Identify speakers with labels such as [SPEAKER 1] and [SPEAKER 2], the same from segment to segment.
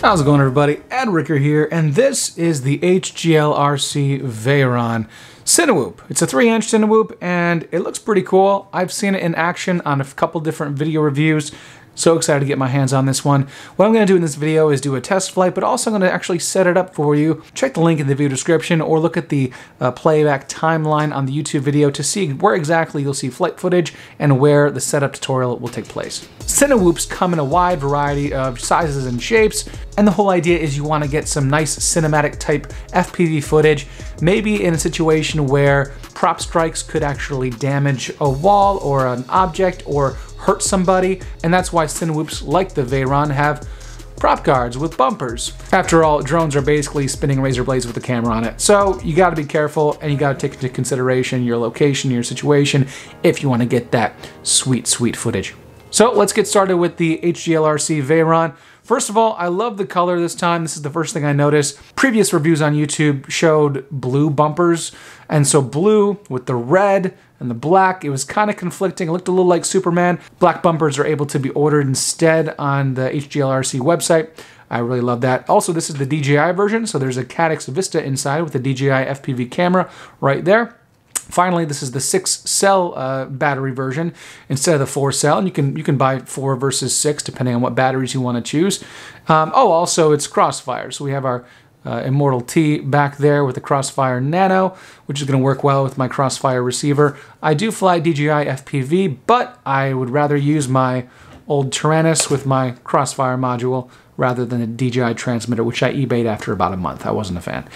[SPEAKER 1] How's it going, everybody? Ed Ricker here, and this is the HGLRC Veyron Cinewhoop. It's a 3-inch Cinewhoop, and it looks pretty cool. I've seen it in action on a couple different video reviews. So excited to get my hands on this one. What I'm going to do in this video is do a test flight, but also I'm going to actually set it up for you. Check the link in the video description or look at the playback timeline on the YouTube video to see where exactly you'll see flight footage and where the setup tutorial will take place. Cinewhoops come in a wide variety of sizes and shapes, and the whole idea is you want to get some nice cinematic type FPV footage, maybe in a situation where prop strikes could actually damage a wall or an object or hurt somebody, and that's why Cinewhoops like the Veyron have prop guards with bumpers. After all, drones are basically spinning razor blades with a camera on it, so you got to be careful and you got to take into consideration your location, your situation, if you want to get that sweet, sweet footage. So let's get started with the HGLRC Veyron. First of all, I love the color this time. This is the first thing I noticed. Previous reviews on YouTube showed blue bumpers, and so blue with the red and the black, it was kind of conflicting. It looked a little like Superman. Black bumpers are able to be ordered instead on the HGLRC website. I really love that. Also, this is the DJI version, so there's a Caddx Vista inside with the DJI FPV camera right there. Finally, this is the 6-cell battery version instead of the 4-cell, and you can buy 4 versus 6 depending on what batteries you want to choose. Also it's Crossfire, so we have our Immortal T back there with the Crossfire Nano, which is going to work well with my Crossfire receiver. I do fly DJI FPV, but I would rather use my old Tyrannus with my Crossfire module rather than a DJI transmitter, which I eBayed after about a month. I wasn't a fan.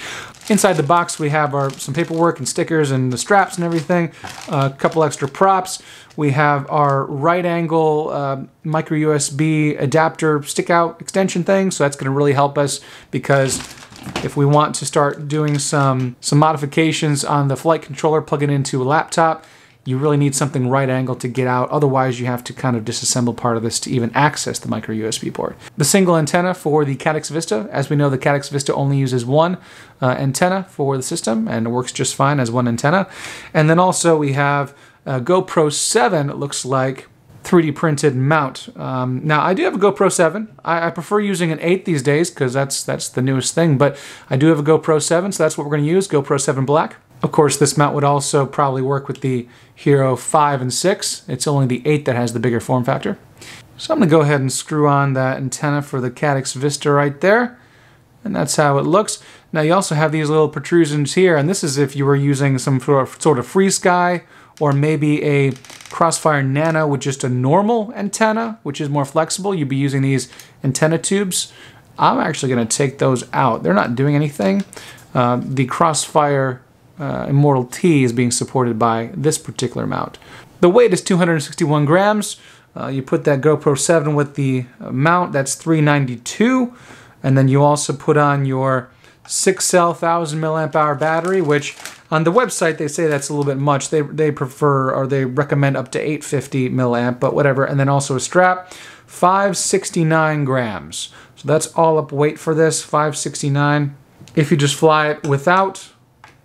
[SPEAKER 1] Inside the box, we have some paperwork and stickers and the straps and everything, a couple extra props. We have our right angle micro USB adapter stick out extension thing, so that's going to really help us because if we want to start doing some modifications on the flight controller, plug it into a laptop, you really need something right angle to get out. Otherwise, you have to kind of disassemble part of this to even access the micro USB port. The single antenna for the Caddx Vista. As we know, the Caddx Vista only uses one antenna for the system, and it works just fine as one antenna. And then also we have a GoPro 7, it looks like, 3D printed mount. Now, I do have a GoPro 7. I prefer using an 8 these days because that's the newest thing, but I do have a GoPro 7, so that's what we're going to use, GoPro 7 Black. Of course, this mount would also probably work with the Hero 5 and 6. It's only the 8 that has the bigger form factor. So I'm going to go ahead and screw on that antenna for the Caddx Vista right there. And that's how it looks. Now you also have these little protrusions here, and this is if you were using some sort of free sky or maybe a Crossfire Nano with just a normal antenna, which is more flexible. You'd be using these antenna tubes. I'm actually going to take those out. They're not doing anything. The Crossfire Immortal T is being supported by this particular mount. The weight is 261 grams. You put that GoPro 7 with the mount, that's 392. And then you also put on your 6-cell 1000 milliamp hour battery, which on the website they say that's a little bit much. They prefer, or they recommend up to 850 milliamp, but whatever. And then also a strap, 569 grams. So that's all up weight for this, 569. If you just fly it without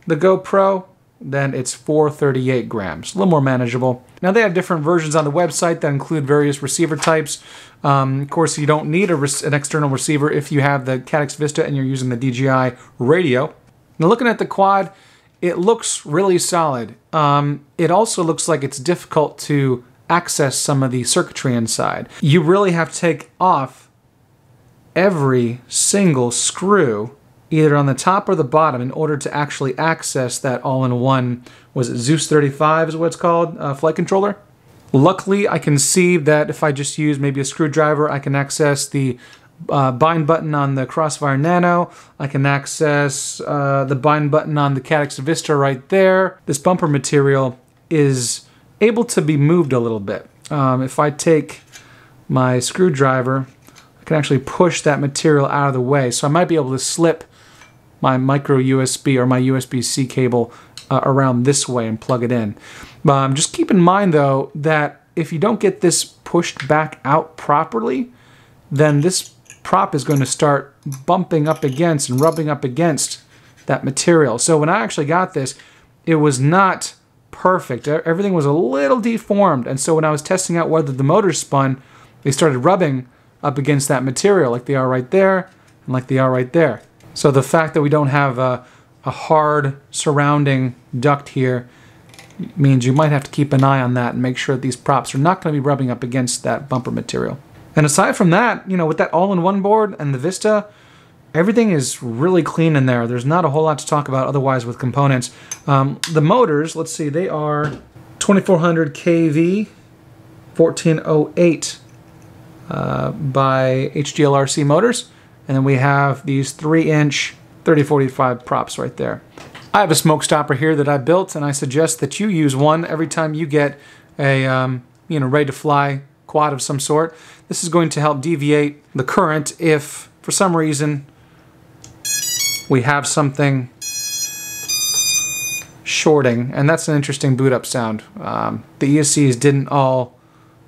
[SPEAKER 1] the GoPro, then it's 438 grams, a little more manageable. Now they have different versions on the website that include various receiver types. Of course, you don't need an external receiver if you have the Caddx Vista and you're using the DJI radio. Now looking at the quad, it looks really solid. It also looks like it's difficult to access some of the circuitry inside. You really have to take off every single screw either on the top or the bottom in order to actually access that all-in-one, was it Zeus 35 is what it's called, flight controller. Luckily, I can see that if I just use maybe a screwdriver, I can access the bind button on the Crossfire Nano. I can access the bind button on the Caddx Vista right there. This bumper material is able to be moved a little bit. If I take my screwdriver, I can actually push that material out of the way. So I might be able to slip my micro USB or my USB-C cable around this way and plug it in. Just keep in mind though that if you don't get this pushed back out properly, then this prop is going to start bumping up against and rubbing up against that material. So when I actually got this, it was not perfect. Everything was a little deformed, and so when I was testing out whether the motor spun, they started rubbing up against that material like they are right there like they are right there. So the fact that we don't have a hard surrounding duct here means you might have to keep an eye on that and make sure that these props are not going to be rubbing up against that bumper material. And aside from that, you know, with that all-in-one board and the Vista, everything is really clean in there. There's not a whole lot to talk about otherwise with components. The motors, let's see, they are 2400 kV 1408 by HGLRC motors. And then we have these 3-inch 3045 props right there. I have a smoke stopper here that I built, and I suggest that you use one every time you get a you know, ready to fly quad of some sort. This is going to help deviate the current if for some reason we have something shorting, and that's an interesting boot up sound. The ESCs didn't all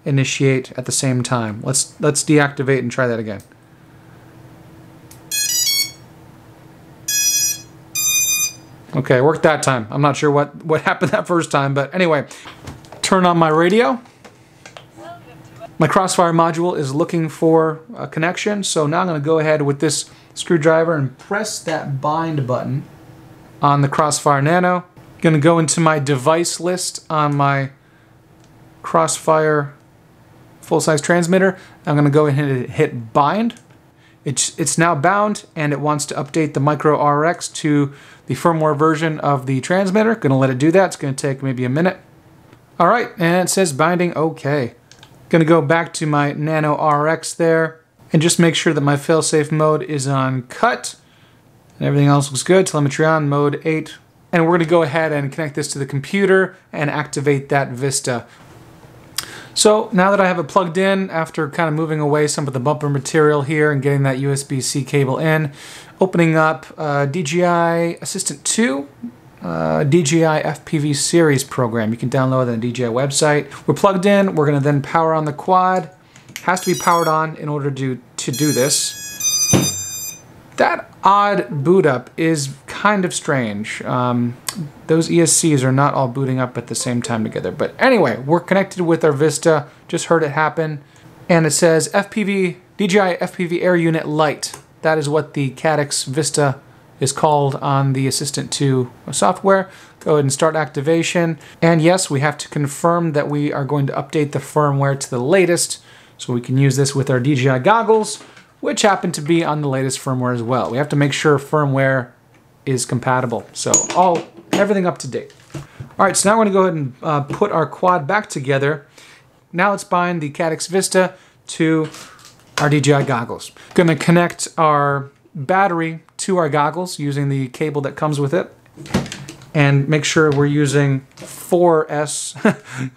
[SPEAKER 1] initiate at the same time. Let's deactivate and try that again. Okay, it worked that time. I'm not sure what happened that first time, but anyway, turn on my radio. My Crossfire module is looking for a connection, so now I'm going to go ahead with this screwdriver and press that bind button on the Crossfire Nano. I'm going to go into my device list on my Crossfire full-size transmitter. I'm going to go ahead and hit bind. It's now bound, and it wants to update the Micro RX to the firmware version of the transmitter. Going to let it do that. It's going to take maybe a minute. All right, and it says binding okay. Going to go back to my Nano RX there and just make sure that my failsafe mode is on cut and everything else looks good. Telemetry on, mode 8. And we're going to go ahead and connect this to the computer and activate that Vista. So now that I have it plugged in, after kind of moving away some of the bumper material here and getting that USB-C cable in, opening up DJI Assistant 2, DJI FPV series program. You can download it on the DJI website. We're plugged in. We're going to then power on the quad. Has to be powered on in order to do this. That odd boot up is kind of strange. Those ESCs are not all booting up at the same time together. But anyway, we're connected with our Vista. Just heard it happen. And it says DJI FPV Air Unit Lite. That is what the Caddx Vista is called on the Assistant 2 software. Go ahead and start activation. And yes, we have to confirm that we are going to update the firmware to the latest so we can use this with our DJI goggles, which happen to be on the latest firmware as well. We have to make sure firmware is compatible. So everything up to date. All right, so now we're gonna go ahead and put our quad back together. Now let's bind the Caddx Vista to our DJI goggles. Gonna connect our battery to our goggles using the cable that comes with it, and make sure we're using 4S.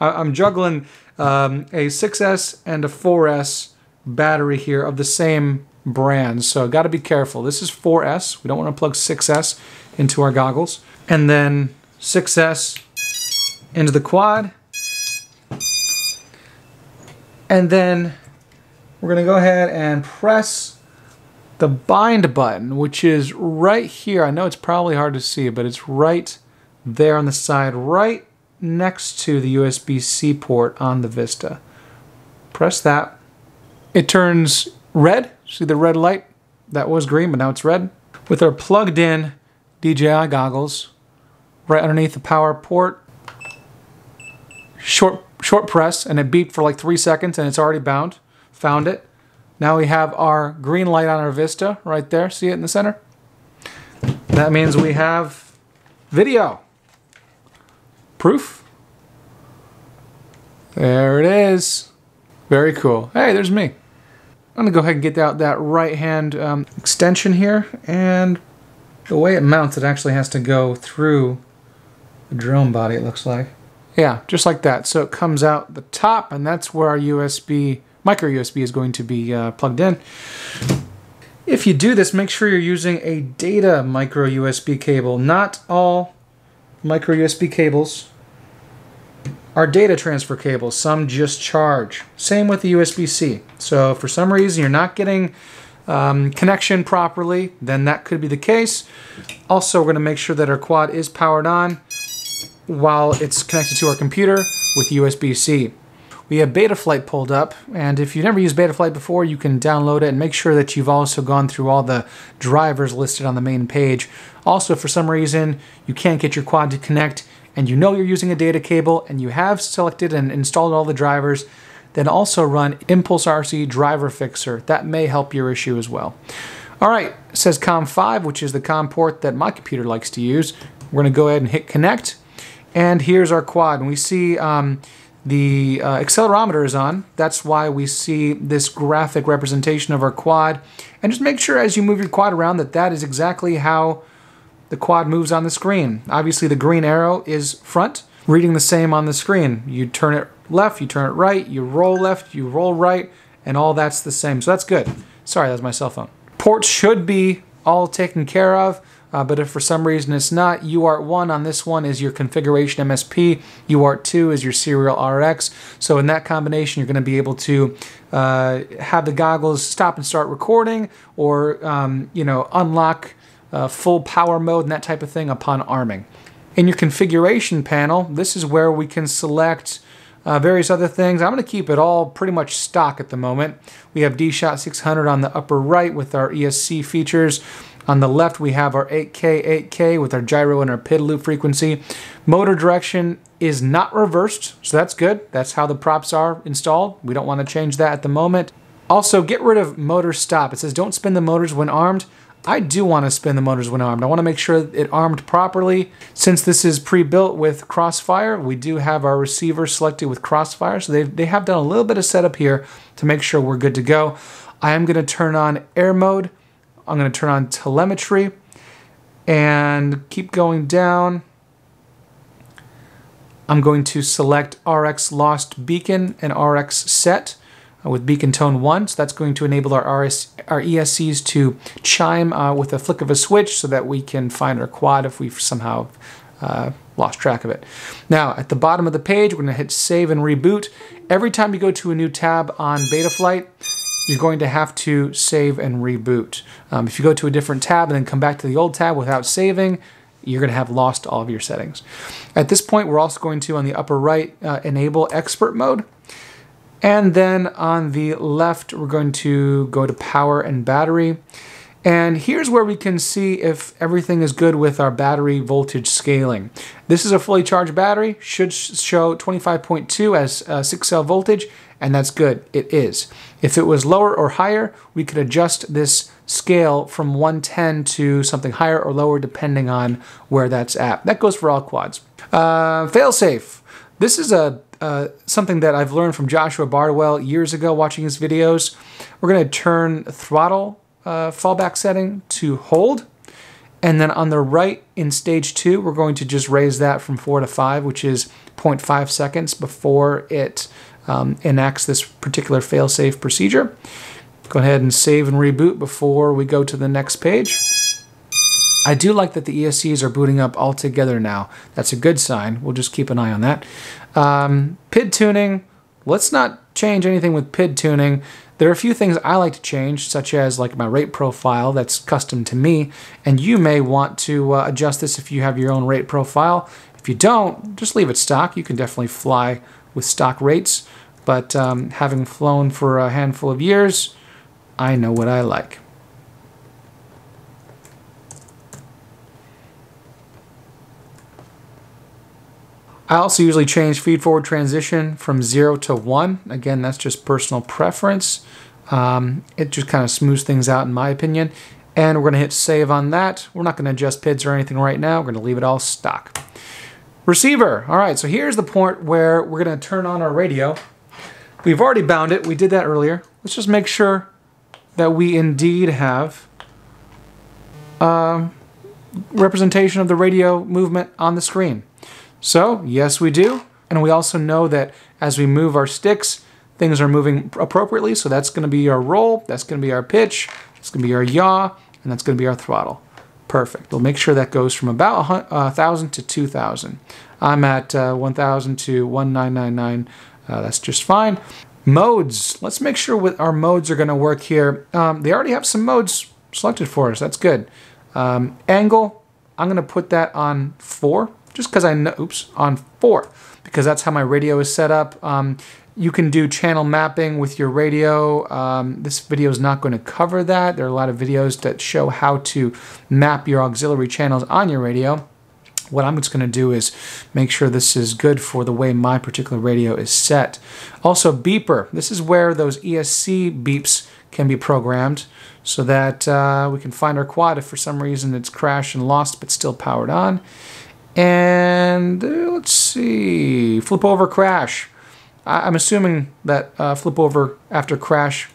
[SPEAKER 1] I'm juggling a 6S and a 4S battery here of the same brand, so got to be careful. This is 4S. We don't want to plug 6S into our goggles, and then 6S into the quad, and then we're going to go ahead and press the bind button, which is right here. I know it's probably hard to see, but it's right there on the side, right next to the USB-C port on the Vista. Press that. It turns red. See the red light? That was green, but now it's red. With our plugged in DJI goggles, right underneath the power port, short press, and it beeped for like 3 seconds, and it's already bound. Found it. Now we have our green light on our Vista right there. See it in the center? That means we have video. Proof. There it is. Very cool. Hey, there's me. I'm gonna go ahead and get out that right hand extension here, and the way it mounts, it actually has to go through the drone body, it looks like. Yeah, just like that. So it comes out the top, and that's where our micro USB is going to be plugged in. If you do this, make sure you're using a data micro USB cable. Not all micro USB cables are data transfer cables. Some just charge. Same with the USB-C. So if for some reason you're not getting connection properly, then that could be the case. Also, we're going to make sure that our quad is powered on while it's connected to our computer with USB-C. we have Betaflight pulled up, and if you've never used Betaflight before, you can download it and make sure that you've also gone through all the drivers listed on the main page. Also, if for some reason you can't get your quad to connect and you know you're using a data cable and you have selected and installed all the drivers, then also run Impulse RC Driver Fixer. That may help your issue as well. All right, it says COM 5, which is the COM port that my computer likes to use. We're going to go ahead and hit connect, and here's our quad. And we see the accelerometer is on. That's why we see this graphic representation of our quad. And just make sure as you move your quad around that that is exactly how the quad moves on the screen. Obviously the green arrow is front, reading the same on the screen. You turn it left, you turn it right, you roll left, you roll right, and all that's the same. So that's good. Sorry, that was my cell phone. Ports should be all taken care of. But if for some reason it's not, UART1 on this one is your configuration MSP, UART2 is your serial RX. So in that combination, you're going to be able to have the goggles stop and start recording, or unlock full power mode and that type of thing upon arming. In your configuration panel, this is where we can select various other things. I'm going to keep it all pretty much stock at the moment. We have D-Shot 600 on the upper right with our ESC features. On the left, we have our 8K with our gyro and our PID loop frequency. Motor direction is not reversed, so that's good. That's how the props are installed. We don't want to change that at the moment. Also, get rid of motor stop. It says don't spin the motors when armed. I do want to spin the motors when armed. I want to make sure it armed properly. Since this is pre-built with Crossfire, we do have our receiver selected with Crossfire, so they have done a little bit of setup here to make sure we're good to go. I am going to turn on air mode. I'm going to turn on telemetry and keep going down. I'm going to select RX lost beacon and RX set with beacon tone 1. So that's going to enable our ESCs to chime with a flick of a switch so that we can find our quad if we've somehow lost track of it. Now, at the bottom of the page, we're going to hit save and reboot. Every time you go to a new tab on Betaflight, you're going to have to save and reboot. If you go to a different tab and then come back to the old tab without saving, you're going to have lost all of your settings. At this point, we're also going to, on the upper right, enable expert mode. And then on the left, we're going to go to power and battery. And here's where we can see if everything is good with our battery voltage scaling. This is a fully charged battery, should show 25.2 as 6-cell voltage, and that's good. It is. If it was lower or higher, we could adjust this scale from 110 to something higher or lower depending on where that's at. That goes for all quads. Failsafe. This is something that I've learned from Joshua Bardwell years ago watching his videos. We're going to turn throttle fallback setting to hold, and then on the right in stage 2 we're going to just raise that from 4 to 5, which is 0.5 seconds before it enacts this particular fail-safe procedure. Go ahead and save and reboot before we go to the next page. I do like that the ESCs are booting up all together now. That's a good sign. We'll just keep an eye on that. PID tuning. Let's not change anything with PID tuning. There are a few things I like to change, such as like my rate profile that's custom to me, and you may want to adjust this if you have your own rate profile. If you don't, just leave it stock. You can definitely fly with stock rates, but having flown for a handful of years, I know what I like. I also usually change feed-forward transition from 0 to 1. Again, that's just personal preference. It just kind of smooths things out in my opinion. And we're going to hit save on that. We're not going to adjust PIDs or anything right now. We're going to leave it all stock. Receiver. All right, so here's the point where we're going to turn on our radio. We've already bound it. We did that earlier. Let's just make sure that we indeed have representation of the radio movement on the screen. So, yes we do, and we also know that as we move our sticks, things are moving appropriately, so that's going to be our roll, that's going to be our pitch, that's going to be our yaw, and that's going to be our throttle. Perfect. We'll make sure that goes from about 1,000 to 2,000. I'm at 1,000 to 1,999, that's just fine. Modes. Let's make sure our modes are going to work here. They already have some modes selected for us, that's good. Angle, I'm going to put that on 4. Just because I know, on 4, because that's how my radio is set up. You can do channel mapping with your radio. This video is not going to cover that. There are a lot of videos that show how to map your auxiliary channels on your radio. What I'm just going to do is make sure this is good for the way my particular radio is set. Also, beeper. This is where those ESC beeps can be programmed so that we can find our quad if for some reason it's crashed and lost but still powered on. And let's see, flip over crash. I'm assuming that flip over after crash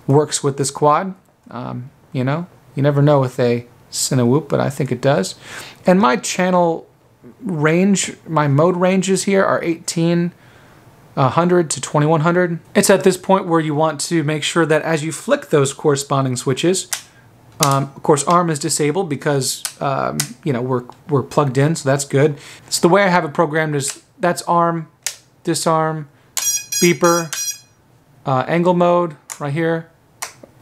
[SPEAKER 1] works with this quad. You know, you never know with a Cinewhoop, but I think it does. And my channel range, my mode ranges here are 1800 to 2100. It's at this point where you want to make sure that as you flick those corresponding switches, of course, ARM is disabled because you know, we're plugged in, so that's good. So the way I have it programmed is that's ARM, disarm, beeper, angle mode right here,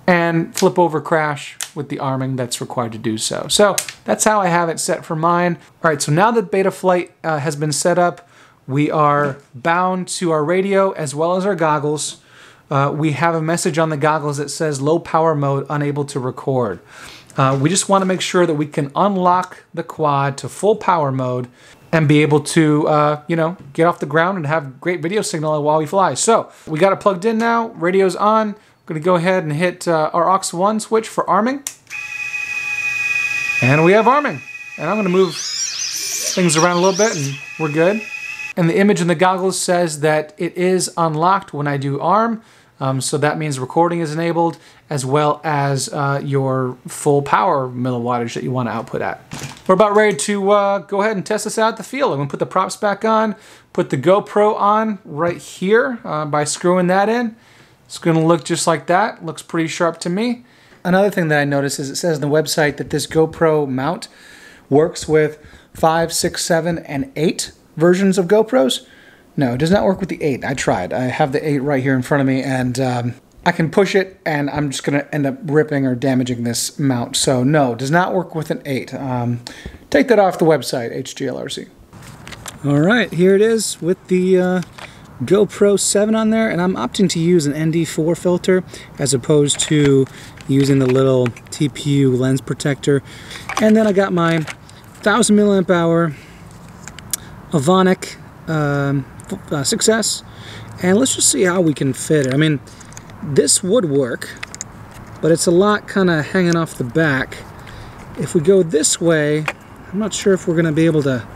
[SPEAKER 1] and flip over crash with the arming that's required to do so. So that's how I have it set for mine. All right, so now that Betaflight has been set up, we are bound to our radio as well as our goggles. We have a message on the goggles that says low power mode, unable to record. We just want to make sure that we can unlock the quad to full power mode and be able to, you know, get off the ground and have great video signal while we fly. So we got it plugged in now, radio's on. I'm going to go ahead and hit our aux1 switch for arming. And we have arming. And I'm going to move things around a little bit and we're good. And the image in the goggles says that it is unlocked when I do arm. So that means recording is enabled as well as your full power milliwattage that you want to output at. We're about ready to go ahead and test this out at the field. I'm going to put the props back on, put the GoPro on right here by screwing that in. It's going to look just like that. Looks pretty sharp to me. Another thing that I noticed is it says on the website that this GoPro mount works with 5, 6, 7, and 8 versions of GoPros. No, it does not work with the 8. I tried. I have the 8 right here in front of me, and I can push it, and I'm just going to end up ripping or damaging this mount. So no, it does not work with an 8. Take that off the website, HGLRC. All right, here it is with the GoPro 7 on there, and I'm opting to use an ND4 filter as opposed to using the little TPU lens protector. And then I got my 1000 milliamp hour Avonic Success, and let's just see how we can fit it. I mean, this would work, but it's a lot kind of hanging off the back. If we go this way, I'm not sure if we're going to be able to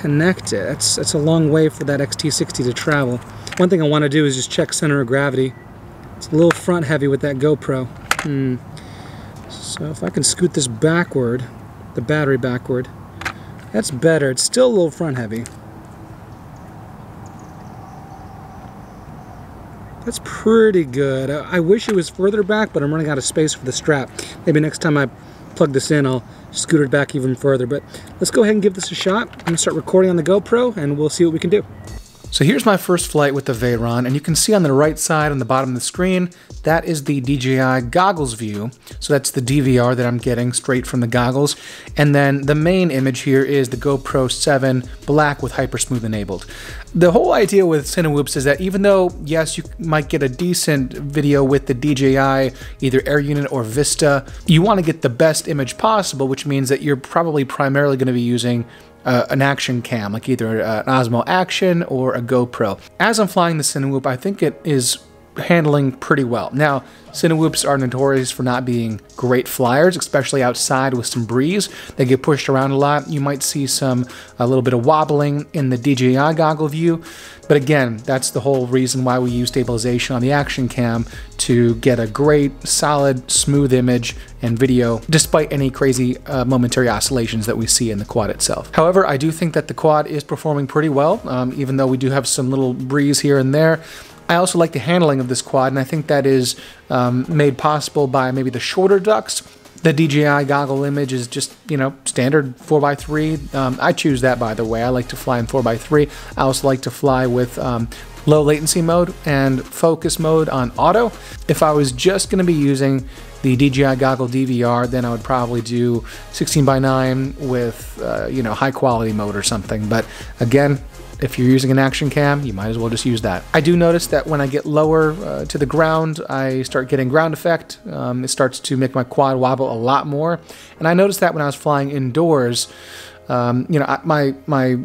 [SPEAKER 1] connect it. That's a long way for that XT60 to travel. One thing I want to do is just check center of gravity. It's a little front heavy with that GoPro. So if I can scoot this backward, the battery backward, that's better. It's still a little front heavy. That's pretty good. I wish it was further back, but I'm running out of space for the strap. Maybe next time I plug this in, I'll scoot it back even further. But let's go ahead and give this a shot. I'm going to start recording on the GoPro, and we'll see what we can do. So here's my first flight with the Veyron, and you can see on the right side on the bottom of the screen, that is the DJI goggles view. So that's the DVR that I'm getting straight from the goggles. And then the main image here is the GoPro 7 Black with Hypersmooth enabled. The whole idea with Cinewhoops is that even though, yes, you might get a decent video with the DJI, either Air Unit or Vista, you want to get the best image possible, which means that you're probably primarily going to be using an action cam, like either an Osmo Action or a GoPro. As I'm flying the Cinewhoop, I think it is handling pretty well. Now, Cinewhoops are notorious for not being great flyers, especially outside with some breeze. They get pushed around a lot. You might see a little bit of wobbling in the DJI goggle view. But again, that's the whole reason why we use stabilization on the action cam, to get a great, solid, smooth image and video, despite any crazy momentary oscillations that we see in the quad itself. However, I do think that the quad is performing pretty well, even though we do have some little breeze here and there. I also like the handling of this quad, and I think that is made possible by maybe the shorter ducts. The DJI goggle image is just, you know, standard 4x3. I choose that, by the way. I like to fly in 4x3. I also like to fly with low latency mode and focus mode on auto. If I was just going to be using the DJI goggle DVR, then I would probably do 16:9 with, you know, high quality mode or something. But again, if you're using an action cam, you might as well just use that. I do notice that when I get lower to the ground, I start getting ground effect. It starts to make my quad wobble a lot more. And I noticed that when I was flying indoors. You know, my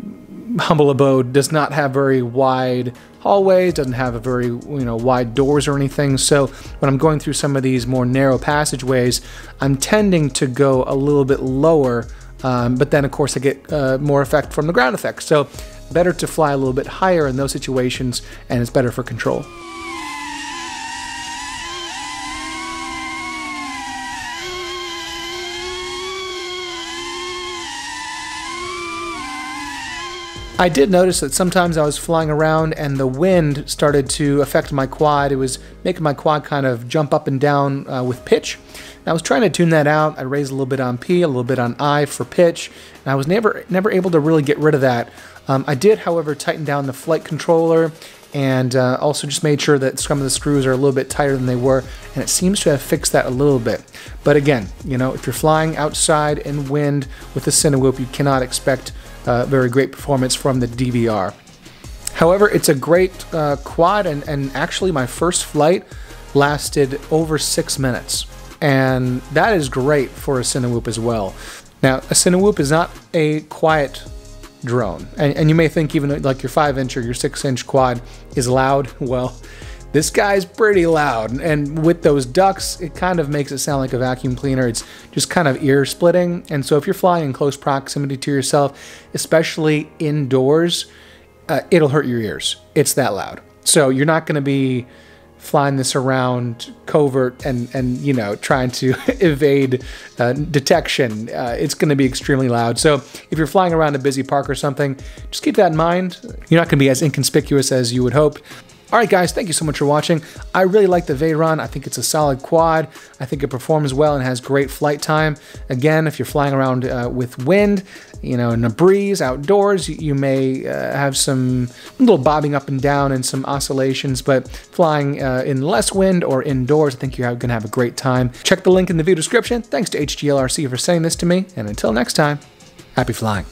[SPEAKER 1] humble abode does not have very wide hallways, doesn't have a very, you know, wide doors or anything. So when I'm going through some of these more narrow passageways, I'm tending to go a little bit lower, but then of course I get more effect from the ground effect. So better to fly a little bit higher in those situations, and it's better for control. I did notice that sometimes I was flying around and the wind started to affect my quad. It was making my quad kind of jump up and down with pitch. And I was trying to tune that out. I raised a little bit on P, a little bit on I for pitch, and I was never able to really get rid of that. I did, however, tighten down the flight controller and also just made sure that some of the screws are a little bit tighter than they were, and it seems to have fixed that a little bit. But again, you know, if you're flying outside in wind with the Cinewhoop, you cannot expect very great performance from the DVR. However, it's a great quad, and actually my first flight lasted over 6 minutes, and that is great for a Cinewhoop as well. Now, a Cinewhoop is not a quiet drone, and you may think even like your 5-inch or your 6-inch quad is loud. Well, this guy's pretty loud, and with those ducts, it kind of makes it sound like a vacuum cleaner. It's just kind of ear splitting, and so if you're flying in close proximity to yourself, especially indoors, it'll hurt your ears. It's that loud. So you're not going to be flying this around covert and you know, trying to evade detection. It's going to be extremely loud. So if you're flying around a busy park or something, just keep that in mind. You're not going to be as inconspicuous as you would hope. Alright guys, thank you so much for watching. I really like the Veyron. I think it's a solid quad. I think it performs well and has great flight time. Again, if you're flying around with wind, you know, in a breeze, outdoors, you may have some little bobbing up and down and some oscillations, but flying in less wind or indoors, I think you're going to have a great time. Check the link in the video description. Thanks to HGLRC for sending this to me, and until next time, happy flying.